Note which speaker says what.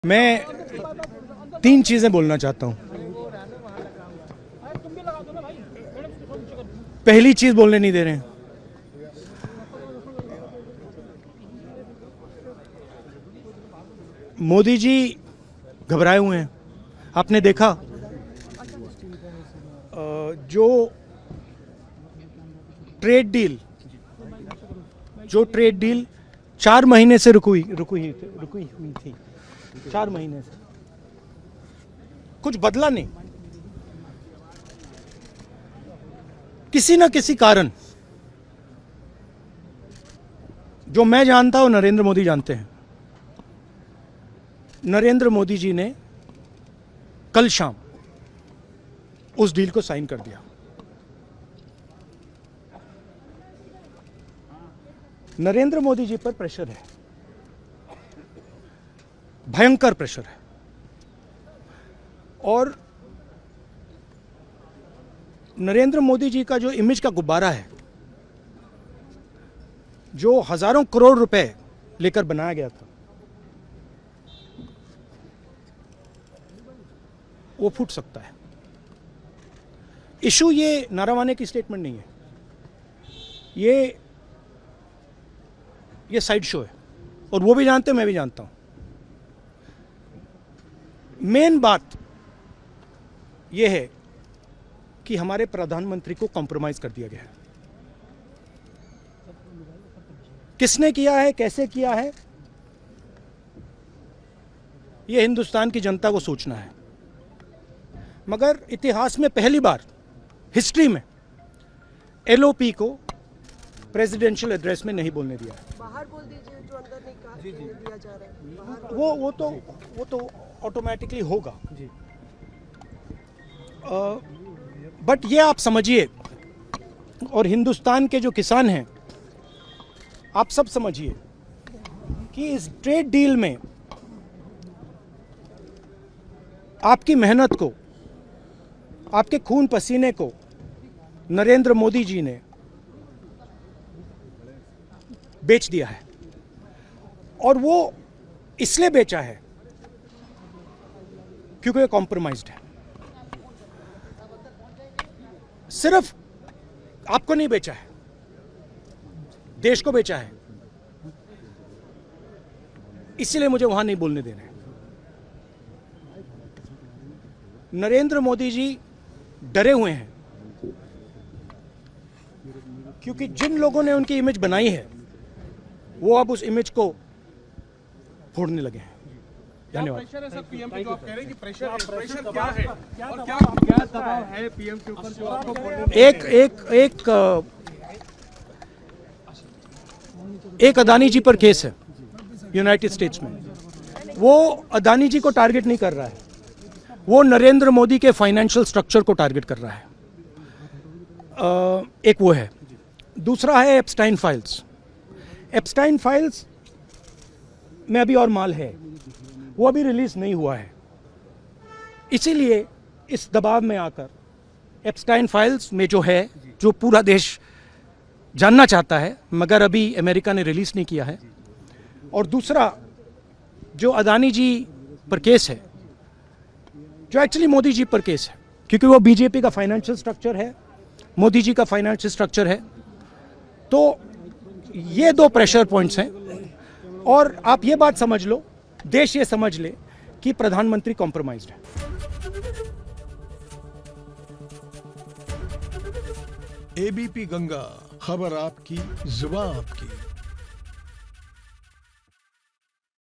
Speaker 1: मैं तीन चीजें बोलना चाहता हूं। पहली चीज बोलने नहीं दे रहे हैं। मोदी जी घबराए हुए हैं। आपने देखा जो ट्रेड डील 4 महीने से रुकी हुई थी 4 महीने से कुछ बदला नहीं। किसी न किसी कारण, जो मैं जानता हूं नरेंद्र मोदी जानते हैं, नरेंद्र मोदी जी ने कल शाम उस डील को साइन कर दिया। नरेंद्र मोदी जी पर प्रेशर है, भयंकर प्रेशर है। और नरेंद्र मोदी जी का जो इमेज का गुब्बारा है, जो हजारों करोड़ रुपए लेकर बनाया गया था, वो फूट सकता है। इशू ये नारावाने की स्टेटमेंट नहीं है, ये साइड शो है, और वो भी जानते हैं, मैं भी जानता हूं। मेन बात यह है कि हमारे प्रधानमंत्री को कॉम्प्रोमाइज कर दिया गया है। किसने किया है, कैसे किया है, यह हिंदुस्तान की जनता को सोचना है। मगर इतिहास में पहली बार हिस्ट्री में एलओपी को प्रेसिडेंशियल एड्रेस में नहीं बोलने दिया है।
Speaker 2: बाहर बोल दीजिए, जो अंदर नहीं कहा दिया जा रहा है बाहर।
Speaker 1: वो तो ऑटोमेटिकली होगा जी। बट ये आप समझिए, और हिंदुस्तान के जो किसान हैं, आप सब समझिए कि इस ट्रेड डील में आपकी मेहनत को, आपके खून पसीने को नरेंद्र मोदी जी ने बेच दिया है। और वो इसलिए बेचा है क्योंकि ये कॉम्प्रोमाइज्ड है। सिर्फ आपको नहीं बेचा है, देश को बेचा है। इसलिए मुझे वहां नहीं बोलने देना है। नरेंद्र मोदी जी डरे हुए हैं, क्योंकि जिन लोगों ने उनकी इमेज बनाई है, वो अब उस इमेज को फोड़ने लगे हैं। धन्यवाद।
Speaker 3: प्रेशर है सर पीएम पे, जो आप कह रहे हैं कि प्रेशर क्या है और क्या दबाव है पीएम के ऊपर जो आपको
Speaker 1: एक अदानी जी पर केस है यूनाइटेड स्टेट्स में। वो अदानी जी को टारगेट नहीं कर रहा है, वो नरेंद्र मोदी के फाइनेंशियल स्ट्रक्चर को टारगेट कर रहा है। एक वो है। दूसरा है एप्स्टाइन फाइल्स। एप्स्टाइन फाइल्स में अभी और माल है, वो अभी रिलीज नहीं हुआ है। इसीलिए इस दबाव में आकर एप्स्टाइन फाइल्स में जो है, जो पूरा देश जानना चाहता है, मगर अभी अमेरिका ने रिलीज नहीं किया है। और दूसरा जो अदानी जी पर केस है, जो एक्चुअली मोदी जी पर केस है, क्योंकि वो बीजेपी का फाइनेंशियल स्ट्रक्चर है, मोदी जी का फाइनेंशियल स्ट्रक्चर है। तो ये 2 प्रेशर पॉइंट्स हैं। और आप ये बात समझ लो, देश ये समझ ले कि प्रधानमंत्री कॉम्प्रोमाइज्ड है।
Speaker 4: एबीपी गंगा, खबर आपकी, जुबान आपकी।